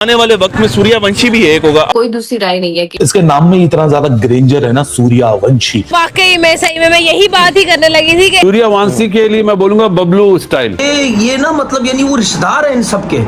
आने वाले वक्त में सूर्यवंशी भी एक होगा। कोई दूसरी राय नहीं है कि इसके नाम में इतना ज्यादा ग्रेंजर है ना, सूर्यवंशी। वाकई में सही में मैं यही बात ही करने लगी थी कि सूर्यवंशी के लिए मैं बोलूंगा बबलू स्टाइल। ये ना मतलब यानी वो रिश्तेदार है इन सबके।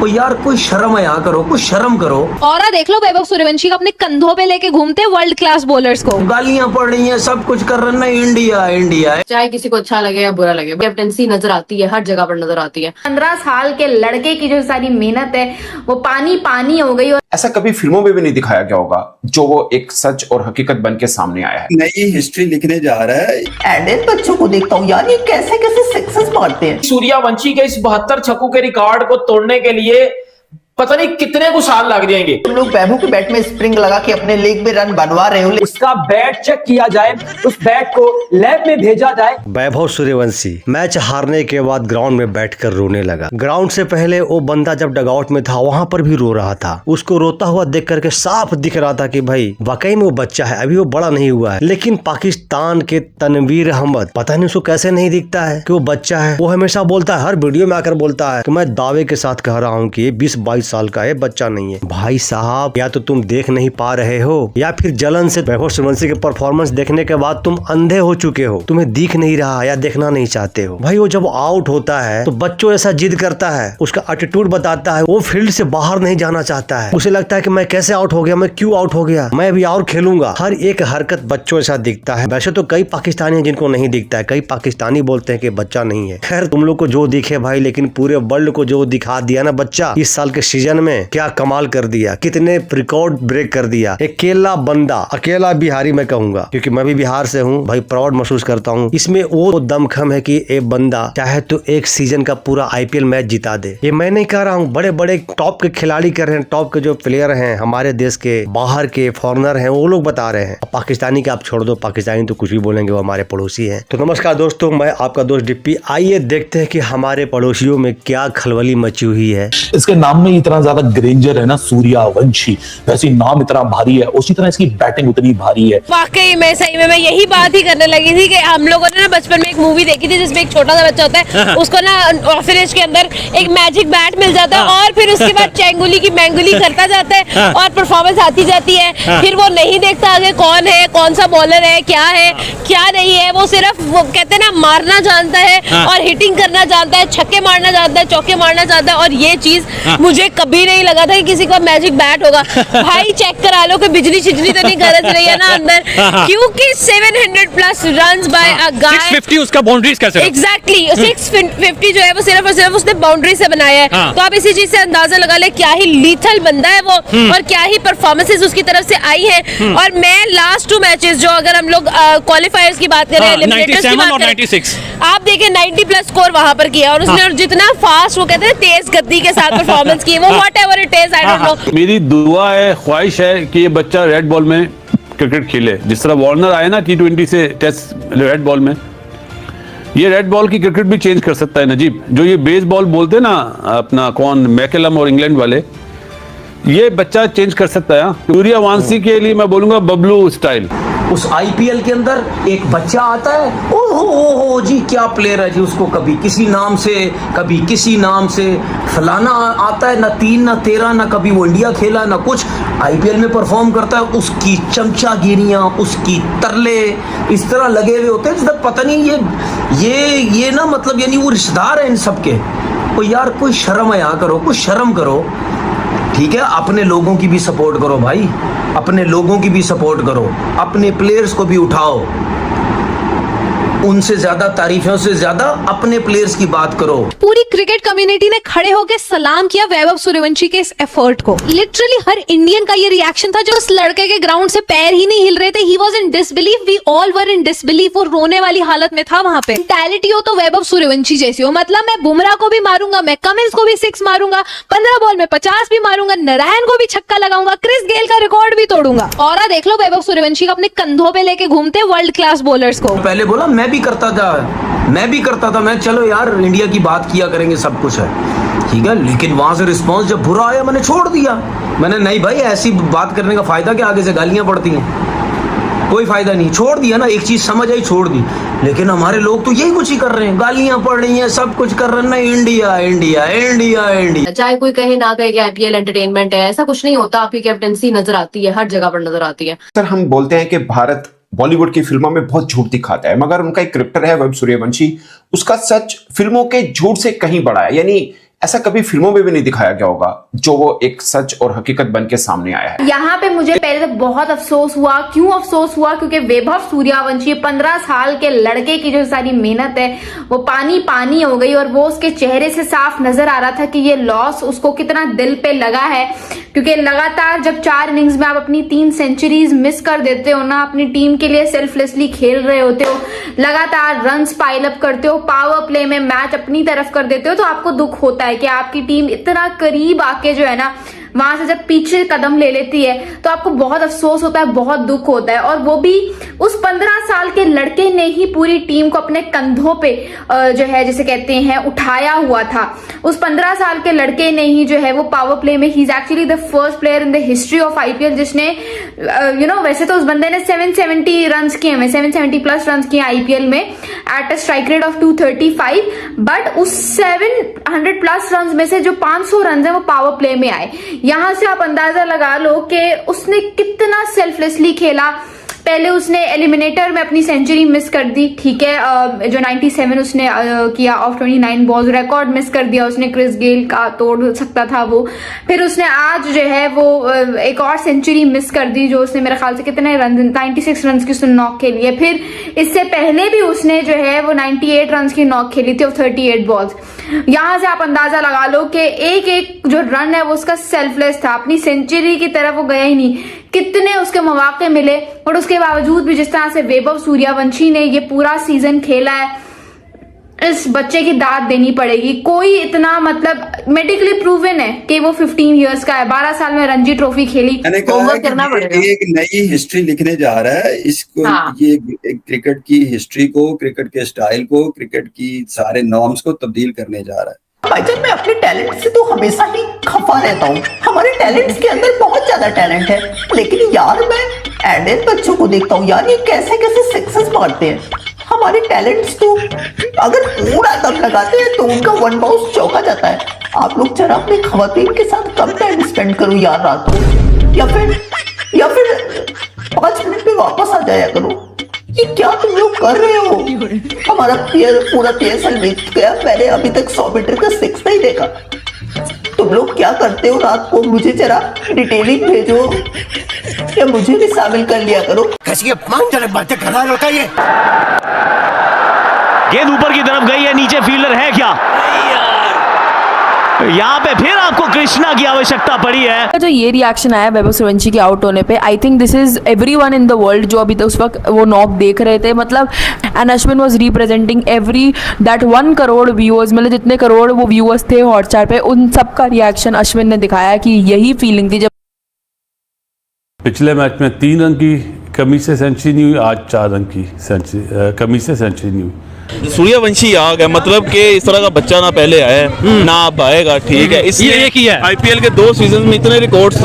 तो यार कोई शर्म है, यहाँ करो, कुछ शर्म करो। और देखलो वैभव सूर्यवंशी को अपने कंधों पे लेके घूमते वर्ल्ड क्लास बॉलर्स को। गालियां पड़ रही हैं, सब कुछ कर रहे हैं। इंडिया इंडिया है। चाहे किसी को अच्छा लगे या बुरा लगे, कैप्टेंसी नजर आती है, हर जगह पर नजर आती है। 15 साल के लड़के की जो सारी मेहनत है वो पानी पानी हो गई। और ऐसा कभी फिल्मों में भी नहीं दिखाया गया होगा जो वो एक सच और हकीकत बन के सामने आया है। नई हिस्ट्री लिखने जा रहा है। एडेड बच्चों को देखता हूँ यार, ये कैसे कैसे सिक्सेस मारते हैं। सूर्यवंशी के इस 72 छक्कों के रिकॉर्ड को तोड़ने के लिए पता नहीं कितने कुछ साल लग जाएंगे। तुम लोग वैभव के बैट में स्प्रिंग लगा के अपने लेग में रन बनवा रहे हो। उसका बैट चेक किया जाए, उस बैट को लैब में भेजा जाए। वैभव सूर्यवंशी मैच हारने के बाद ग्राउंड में बैठकर रोने लगा। ग्राउंड से पहले वो बंदा जब डगआउट में था वहाँ पर भी रो रहा था। उसको रोता हुआ देख करके साफ दिख रहा था कि भाई वाकई में वो बच्चा है, अभी वो बड़ा नहीं हुआ है। लेकिन पाकिस्तान के तनवीर अहमद पता नहीं उसको कैसे नहीं दिखता है कि वो बच्चा है। वो हमेशा बोलता है, हर वीडियो में आकर बोलता है कि मैं दावे के साथ कह रहा हूँ कि 20-22 साल का है, बच्चा नहीं है। भाई साहब, या तो तुम देख नहीं पा रहे हो या फिर जलन से वैभव सूर्यवंशी के परफॉर्मेंस देखने के बाद तुम अंधे हो चुके हो, तुम्हें दिख नहीं रहा या देखना नहीं चाहते हो। भाई वो जब आउट होता है तो बच्चों ऐसा जिद करता है, उसका एटीट्यूड बताता है, वो फील्ड से बाहर नहीं जाना चाहता है। उसे लगता है कि मैं कैसे आउट हो गया, मैं क्यों आउट हो गया, मैं अभी और खेलूंगा। हर एक हरकत बच्चों ऐसा दिखता है। वैसे तो कई पाकिस्तानी हैं जिनको नहीं दिखता है, कई पाकिस्तानी बोलते हैं कि बच्चा नहीं है। खैर तुम लोग को जो दिखे भाई, लेकिन पूरे वर्ल्ड को जो दिखा दिया ना बच्चा इस साल के सीजन में, क्या कमाल कर दिया, कितने रिकॉर्ड ब्रेक कर दिया। अकेला बंदा, अकेला बिहारी मैं कहूंगा क्योंकि मैं भी बिहार से हूँ भाई, प्राउड महसूस करता हूँ। इसमें वो दमखम है कि एक बंदा चाहे तो एक सीजन का पूरा IPL मैच जिता दे। ये मैं नहीं कह रहा हूँ, बड़े बड़े टॉप के खिलाड़ी कर रहे हैं, टॉप के जो प्लेयर हैं हमारे देश के, बाहर के फॉरनर हैं, वो लोग बता रहे हैं। पाकिस्तानी का आप छोड़ दो, पाकिस्तानी तो कुछ भी बोलेंगे, वो हमारे पड़ोसी हैं। तो नमस्कार दोस्तों, मैं आपका दोस्त डिप्पी। आइए देखते हैं कि हमारे पड़ोसियों में क्या खलबली मची हुई है। इसके नाम में इतना ज्यादा ग्रेंजर है ना, सूर्यवंशी। वैसे नाम इतना भारी है, उसी तरह इसकी बैटिंग उतनी भारी है। वाकई में सही में मैं यही बात ही करने लगी थी कि हम लोगों ने ना बचपन में एक मूवी देखी थी जिसमें एक छोटा सा बच्चा होता है, उसको ना ऑर्फनेज के अंदर एक मैजिक बैट मिल जाता है और फिर उसके बाद चेंगुली की मैंगुली करता जाता है और परफॉर्मेंस आती जाती है। फिर वो नहीं देखता आगे कौन है, कौन सा बॉलर है, क्या नहीं है। वो सिर्फ वो कहते हैं ना मारना जानता है और हिटिंग करना जानता है, छक्के मारना जानता है, चौके मारना जानता है। और ये चीज मुझे कभी नहीं लगा था कि किसी को मैजिक बैट होगा। भाई चेक करा लो कि बिजली छिजली तो नहीं गरज रही है ना अंदर, क्योंकि 700+ रन्स बाय अ गाय। 650 उसका बाउंड्रीज कैसे? एग्जैक्टली 650 जो है वो सिर्फ और सिर्फ उसने बाउंड्री से बनाया है। तो आप इसी चीज से अंदाजा लगा ले क्या ही लीथल बंदा है वो और क्या ही परफॉर्मेंसेस उसकी तरफ से आई है। और मैं लास्ट 2 मैचेस जो अगर हम लोग क्वालिफायर्स की बात करें, एलिमिनेटर्स की बात करें, 96 आप देखें 90+ स्कोर वहां पर किया और उसने जितना फास्ट वो कहते हैं तेज गति के साथ परफॉर्मेंस की, वो whatever it is, I don't know. मेरी दुआ है, ख्वाहिश है कि ये बच्चा रेड बॉल में क्रिकेट खेले। जिस तरह वार्नर आए ना T20 से टेस्ट रेड बॉल में, ये रेड बॉल की क्रिकेट भी चेंज कर सकता है नजीब। जो ये बेसबॉल बोलते हैं ना अपना कौन, मैकेलम और इंग्लैंड वाले, ये बच्चा चेंज कर सकता है। सूर्यवंशी के लिए मैं बोलूंगा बबलू स्टाइल। उस IPL के अंदर एक बच्चा आता है, ओहो जी क्या प्लेयर है जी, उसको कभी किसी नाम से कभी किसी नाम से फलाना आता है, ना 3 ना 13, ना कभी वो इंडिया खेला ना कुछ, IPL में परफॉर्म करता है। उसकी चमचागिरियां, उसकी तरले इस तरह लगे हुए होते हैं जैसे पता नहीं ये ना मतलब यानी वो रिश्तेदार है इन सबके। तो यार कोई शर्म है, यहाँ करो, कुछ शर्म करो। ठीक है, अपने लोगों की भी सपोर्ट करो भाई, अपने लोगों की भी सपोर्ट करो, अपने प्लेयर्स को भी उठाओ। उनसे ज्यादा तारीफों से ज्यादा अपने प्लेयर्स की बात करो। पूरी क्रिकेट कम्युनिटी ने खड़े होकर सलाम किया वैभव सूर्यवंशी के इस एफर्ट को। लिटरली हर इंडियन का ये रिएक्शन था जो उस लड़के के ग्राउंड से पैर ही नहीं हिल रहे थे। He was in disbelief, we all were in disbelief. वो रोने वाली हालत में था वहां पे। मेंटालिटी हो तो वैभव सूर्यवंशी जैसी हो, मतलब मैं बुमराह को भी मारूंगा, मैं कमिंस को भी 6 मारूंगा, 15 बॉल में 50 भी मारूंगा, नारायण को भी छक्का लगाऊंगा, क्रिस गेल का रिकॉर्ड भी तोड़ूंगा। और देख लो वैभव सूर्यवंशी को अपने कंधों पे लेके घूमते वर्ल्ड क्लास बॉलर्स को। पहले बोला मैं भी करता था, मैं चलो यार इंडिया की बात किया करेंगे, सब कुछ है ठीक है। लेकिन वहां से रिस्पांस जब बुरा आया मैंने छोड़ दिया। मैंने नहीं भाई, ऐसी बात करने का फायदा क्या, आगे से गालियां पड़ती हैं। कोई फायदा नहीं, छोड़ दिया ना, एक चीज समझ आई, छोड़ दी। लेकिन हमारे लोग तो यही कुछ ही कर रहे हैं, गालियां पड़ रही हैं, सब कुछ कर रहे हैं, इंडिया इंडिया इंडिया इंडिया। चाहे कोई कहे ना कहे कि आईपीएल एंटरटेनमेंट है, ऐसा कुछ नहीं होता। आपकी कैप्टनसी नजर आती है, हर जगह पर नजर आती है। सर हम बोलते हैं कि भारत बॉलीवुड की फिल्मों में बहुत झूठ दिखाता है, मगर उनका एक क्रिकेटर है वैभव सूर्यवंशी, उसका सच फिल्मों के झूठ से कहीं बड़ा है। यानी ऐसा कभी फिल्मों में भी नहीं दिखाया गया होगा जो वो एक सच और हकीकत बन के सामने आया है। यहाँ पे मुझे पहले तो बहुत अफसोस हुआ। क्यों अफसोस हुआ? क्योंकि वैभव सूर्यवंशी 15 साल के लड़के की जो सारी मेहनत है वो पानी पानी हो गई, और वो उसके चेहरे से साफ नजर आ रहा था कि ये लॉस उसको कितना दिल पे लगा है। क्योंकि लगातार जब 4 इनिंग्स में आप अपनी 3 सेंचुरीज मिस कर देते हो ना, अपनी टीम के लिए सेल्फलेसली खेल रहे होते हो, लगातार रन्स पाइल अप करते हो, पावर प्ले में मैच अपनी तरफ कर देते हो, तो आपको दुख होता है कि आपकी टीम इतना करीब आके जो है ना वहां से जब पीछे कदम ले लेती है तो आपको बहुत अफसोस होता है, बहुत दुख होता है। और वो भी उस 15 साल के लड़के ने ही पूरी टीम को अपने कंधों पे जो है जिसे कहते हैं उठाया हुआ था। उस 15 साल के लड़के ने ही जो है वो पावर प्ले में he is actually the first player in the history of IPL जिसने वैसे तो उस बंदे ने 770 रन किए हैं, 770 प्लस रन किए आईपीएल में at a strike rate of 235, but उस 700 प्लस रन में से जो 500 रन है वो पावर प्ले में आए। यहां से आप अंदाजा लगा लो कि उसने कितना सेल्फलेसली खेला। पहले उसने एलिमिनेटर में अपनी सेंचुरी मिस कर दी, ठीक है, जो 97 उसने किया ऑफ 29 बॉल्स, रिकॉर्ड मिस कर दिया उसने, क्रिस गेल का तोड़ सकता था वो। फिर उसने आज जो है वो एक और सेंचुरी मिस कर दी, जो उसने मेरे ख्याल से कितने रन 96 रन की उसने नॉक खेली है। फिर इससे पहले भी उसने जो है वो 98 रन की नॉक खेली थी ऑफ 38 बॉल्स। यहां से आप अंदाजा लगा लो कि एक एक जो रन है वो उसका सेल्फलेस था, अपनी सेंचुरी की तरफ वो गया ही नहीं। कितने उसके मौके मिले और उसके बावजूद भी जिस तरह से वैभव सूर्यवंशी ने ये पूरा सीजन खेला है, इस बच्चे की दाद देनी पड़ेगी। कोई इतना मतलब मेडिकली प्रूवन है कि वो 15 इयर्स का है, 12 साल में रणजी ट्रॉफी खेली, होमवर्क करना पड़ेगा। एक नई हिस्ट्री लिखने जा रहा है इसको। हाँ। ये क्रिकेट की हिस्ट्री को, क्रिकेट के स्टाइल को, क्रिकेट की सारे नॉर्म्स को तब्दील करने जा रहा है। भाईजान मैं अपने टैलेंट से तो हमेशा ही खफा रहता हूँ। हमारे टैलेंट्स के अंदर बहुत ज्यादा टैलेंट है, लेकिन यार मैं एडेड बच्चों को देखता हूँ यार, ये कैसे कैसे सिक्सेस मारते हैं। हमारे टैलेंट्स तो अगर पूरा दम लगाते हैं तो उनका 1 बाउंस चौका जाता है। आप लोग जरा अपनी खवातीन के साथ कम टाइम स्पेंड करो यार रात को, या फिर 5 मिनट में वापस आ जाया करो। ये क्या तुम लोग कर रहे हो? हमारा पूरा PSL बीत गया, मैंने अभी तक 100 मीटर का 6 नहीं देखा। तुम लोग क्या करते हो रात को? मुझे जरा डिटेलिंग भेजो या मुझे भी शामिल कर लिया करो। कैसी अपमानजनक बातें कर रहा होता है। गेंद ऊपर की तरफ गई है, नीचे फील्डर है क्या? यहाँ पे फिर आपको कृष्णा की आवश्यकता पड़ी है। जो ये रिएक्शन आया वैभव सूर्यवंशी के आउट होने पे, I think this is everyone in the world जो अभी तक उस वक्त वो नॉक देख रहे थे, मतलब and Ashwin was representing every that 1 crore viewers, मतलब जितने करोड़ वो व्यूअर्स थे हॉटस्टार पे, उन सब का रिएक्शन अश्विन ने दिखाया कि यही फीलिंग थी जब पिछले मैच में 3 रन की कमी से सेंचुरी नहीं हुई, आज 4 रन की कमी से सेंचुरी नहीं हुई। सूर्यवंशी आ गया, मतलब कि इस तरह का बच्चा ना पहले आया है ना अब आएगा, ठीक है। इसलिए एक ही है आईपीएल के 2 सीजन में इतने रिकॉर्ड्स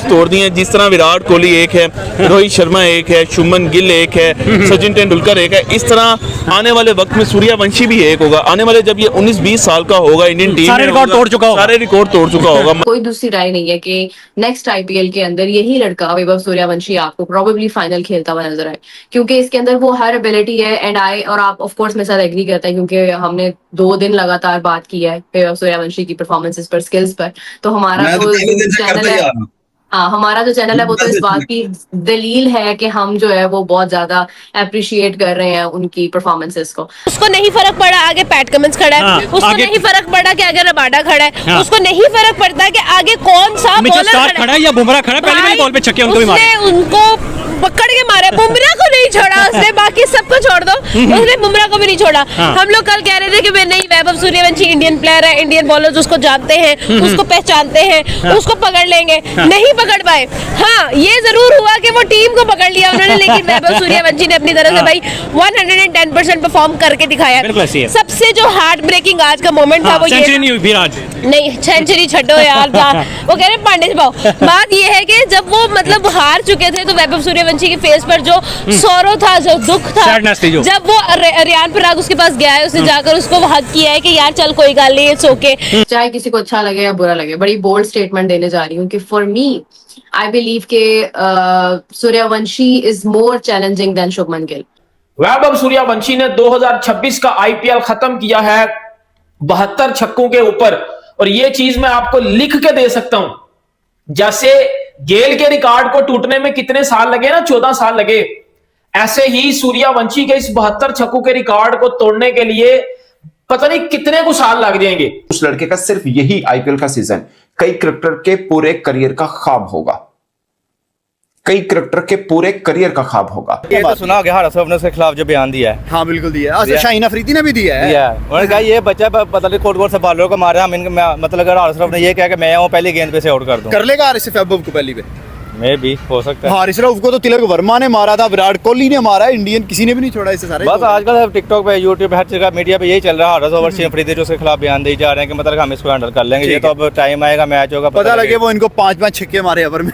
तोड़ दिए जिस तरह विराट कोहली एक है, रोहित शर्मा एक है, शुभमन गिल एक है, सचिन तेंदुलकर एक है। इस तरह आने वाले वक्त में सूर्यवंशी भी एक होगा। आने वाले जब ये 19-20 साल का होगा, इंडियन टीम सारे रिकॉर्ड तोड़ चुका होगा। कोई दूसरी राय नहीं है कि नेक्स्ट आईपीएल के अंदर यही लड़का वैभव सूर्यवंशी आपको प्रोबेबली फाइनल खेलता हुआ नजर आए, क्योंकि इसके अंदर वो हर एबिलिटी है। एंड आप ऑफ कोर्स मेरे साथ एग्री करता है, क्योंकि हमने 2 दिन लगातार बात की है वैभव सूर्यवंशी की परफॉर्मेंसेस पर, स्किल्स पर। तो हमारा जो चैनल है, हमारा जो चैनल है वो तो इस बात की दलील है कि हम जो है वो बहुत ज्यादा अप्रिशिएट कर रहे हैं उनकी परफॉर्मेंसेस को। उसको नहीं फर्क पड़ा आगे पैट कमिंस खड़ा है, उसको नहीं फर्क पड़ा कि आगे रबाडा खड़ा है, उसको नहीं फर्क पड़ता कि आगे कौन सा बॉलर खड़ा है या बुमराह खड़ा है। पहले बॉल पे छक्के उनको भी मारे, उनको पकड़ के मारा। बुमराह को नहीं छोड़ा उसने, बाकी सबको छोड़ दो, उसने बुमराह को भी नहीं छोड़ा। हम लोग कल कह रहे थे कि नहीं, वैभव सूर्यवंशी इंडियन प्लेयर है, इंडियन बॉलर्स उसको जानते हैं, उसको पहचानते हैं, उसको पकड़ लेंगे, नहीं पकड़ पाए। हाँ, ये जरूर हुआ कि वो टीम को पकड़ लिया उन्होंने, लेकिन वैभव सूर्यवंशी ने अपनी तरफ से भाई 110% परफॉर्म करके दिखाया। सबसे जो हार्ट ब्रेकिंग आज का मोमेंट था वो ये नहीं, सेंचुरी छड्डो यार, वो कह रहे पांडे बात ये है कि जब वो मतलब हार चुके थे तो वैभव सूर्यवंशी सूर्यवंशी के फेस पर जो सौरो था, जो दुख था, जब वो रियान पराग उसके पास गया है, उसने जाकर उसको हक किया है कि यार चल कोई गल नहीं, इट्स ओके। चाहे किसी को अच्छा लगे या बुरा लगे, बड़ी बोल्ड स्टेटमेंट देने जा रही हूँ कि फॉर मी आई बिलीव के Suryavanshi is more challenging than Shubman Gill. Vaibhav Suryavanshi ने 2026 का आईपीएल खत्म किया है 72 छक्कों के ऊपर, और ये चीज मैं आपको लिख के दे सकता हूं। जैसे गेल के रिकॉर्ड को टूटने में कितने साल लगे ना, 14 साल लगे, ऐसे ही सूर्यवंशी के इस 72 छक्कों के रिकॉर्ड को तोड़ने के लिए पता नहीं कितने को साल लग जाएंगे। उस लड़के का सिर्फ यही आईपीएल का सीजन कई क्रिकेटर के पूरे करियर का ख्वाब होगा, कई क्रिकेटर के पूरे करियर का ख्वाब होगा। ये तो सुना होगा हारिस रऊफ ने उसके खिलाफ जो बयान दिया है। हाँ बिल्कुल दिया है, शाहीन अफरीदी ने भी दिया है। उन्होंने कहा ये बच्चा पता नहीं कोट से बॉलरों को मारा, मतलब अगर हारिस रऊफ ने ये कहा कि मैं आऊं पहली गेंद पे से आउट कर दूं, कर लेगा हारिस रऊफ को पहली पे? मे भी हो सकता है। हारिस रऊफ को तो तिलक वर्मा ने मारा था, विराट कोहली ने मारा है, इंडियन किसी ने भी नहीं छोड़ा इससे सारे। बस आजकल टिकटॉक पे, यूट्यूब पे, हर जगह मीडिया पे यही चल रहा है, हारिस रऊफ और शाहीन अफरीदी जो उसके खिलाफ बयान दिए जा रहे हैं कि मतलब हम इसको हैंडल कर लेंगे। ये तो अब टाइम आएगा, मैच होगा, पता लगे वो इनको 5-5 छक्के मारे ओवर में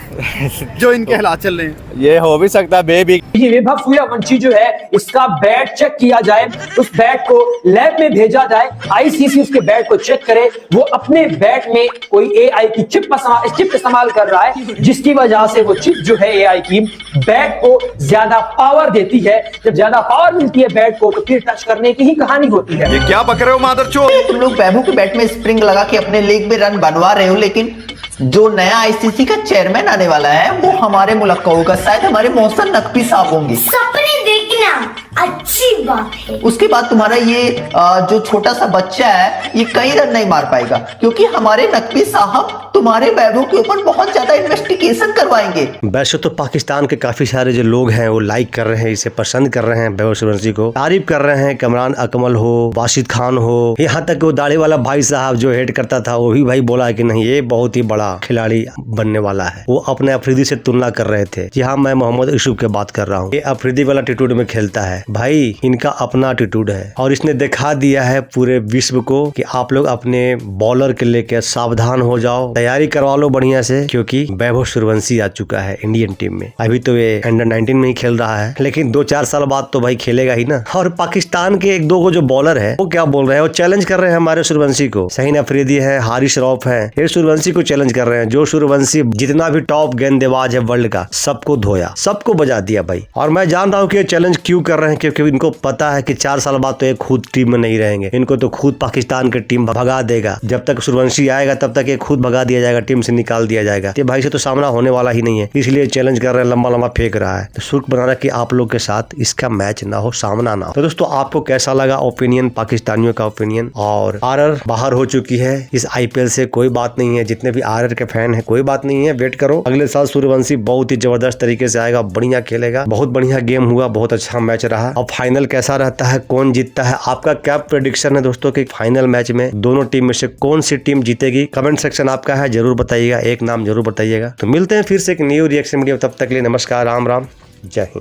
जो इनके हालात चल रहे हैं। ये हो भी सकता है बेबी। ये वैभव सूर्यवंशी जो है, इसका बैट चेक किया जाए, उस बैट को लैब में भेजा जाए, आईसीसी उसके बैट को चेक करे, वो अपने बैट में कोई एआई की चिप इस्तेमाल कर रहा है, जिसकी वजह से वो चिप जो है एआई की बैट को ज्यादा पावर देती है। जब ज्यादा पावर मिलती है बैट को, तो फिर टच करने की ही कहानी होती है। ये क्या पकड़े हो मादरचोद? तुम लोग वैभव के बैट में स्प्रिंग लगा के अपने लेग में रन बनवा रहे हो, लेकिन जो नया आईसीसी का चेयरमैन आने वाला है वो हमारे मुल्क का होगा, शायद हमारे मोहसिन नकवी साहब होंगे। सपने देखना अच्छी बात है। उसके बाद तुम्हारा ये जो छोटा सा बच्चा है, ये कई रन नहीं मार पाएगा, क्योंकि हमारे नकवी साहब तुम्हारे वैभव के ऊपर बहुत ज्यादा इन्वेस्टिगेशन करवाएंगे। वैसे तो पाकिस्तान के काफी सारे जो लोग हैं वो लाइक कर रहे हैं, इसे पसंद कर रहे हैं, वैभव सूर्यवंशी को तारीफ कर रहे हैं। कमरान अकमल हो, वाशिद खान हो, यहाँ तक वो दाढ़ी वाला भाई साहब जो हेड करता था, वो भी भाई बोला कि नहीं ये बहुत ही बड़ा खिलाड़ी बनने वाला है। वो अपने अफरीदी से तुलना कर रहे थे। जी हाँ, मैं मोहम्मद यूसुफ की बात कर रहा हूँ। ये अफरीदी वाला एटीट्यूड में खेलता है भाई, इनका अपना एटीट्यूड है, और इसने दिखा दिया है पूरे विश्व को कि आप लोग अपने बॉलर के लेकर सावधान हो जाओ, तैयारी करवा लो बढ़िया से, क्योंकि वैभव सूर्यवंशी आ चुका है इंडियन टीम में। अभी तो ये अंडर 19 में ही खेल रहा है, लेकिन 2-4 साल बाद तो भाई खेलेगा ही ना। और पाकिस्तान के 1-2 को जो बॉलर है वो क्या बोल रहे हैं, वो चैलेंज कर रहे हैं हमारे सूर्यवंशी को। शाहीन अफरीदी है, हारिस रऊफ है, ये सूर्यवंशी को चैलेंज कर रहे हैं। जो सूर्यवंशी जितना भी टॉप गेंदबाज है वर्ल्ड का, सबको धोया, सबको बजा दिया भाई। और मैं जान रहा हूँ कि ये चैलेंज क्यों कर रहे हैं, क्योंकि इनको पता है कि 4 साल बाद तो ये खुद टीम में नहीं रहेंगे, इनको तो खुद पाकिस्तान की टीम भगा देगा। जब तक सूर्यवंशी आएगा तब तक ये खुद भगा दिया जाएगा, टीम से निकाल दिया जाएगा। ये भाई से तो सामना होने वाला ही नहीं है, इसलिए चैलेंज कर रहे हैं, लंबा लंबा फेंक रहा है, तो सुर्ख बना रहा है कि आप लोग के साथ इसका मैच ना हो, सामना ना हो। तो दोस्तों आपको कैसा लगा ओपिनियन, पाकिस्तानियों का ओपिनियन? और आरआर बाहर हो चुकी है इस आईपीएल से, कोई बात नहीं है, जितने भी आरआर के फैन है कोई बात नहीं है, वेट करो। अगले साल सूर्यवंशी बहुत ही जबरदस्त तरीके से आएगा, बढ़िया खेलेगा, बहुत बढ़िया गेम हुआ, बहुत अच्छा मैच रहा। अब फाइनल कैसा रहता है, कौन जीतता है, आपका क्या प्रेडिक्शन है दोस्तों कि फाइनल मैच में दोनों टीम में से कौन सी टीम जीतेगी? कमेंट सेक्शन आपका है, जरूर बताइएगा, एक नाम जरूर बताइएगा। तो मिलते हैं फिर से एक न्यू रिएक्शन वीडियो, तब तक के लिए नमस्कार, राम राम, जय हिंद।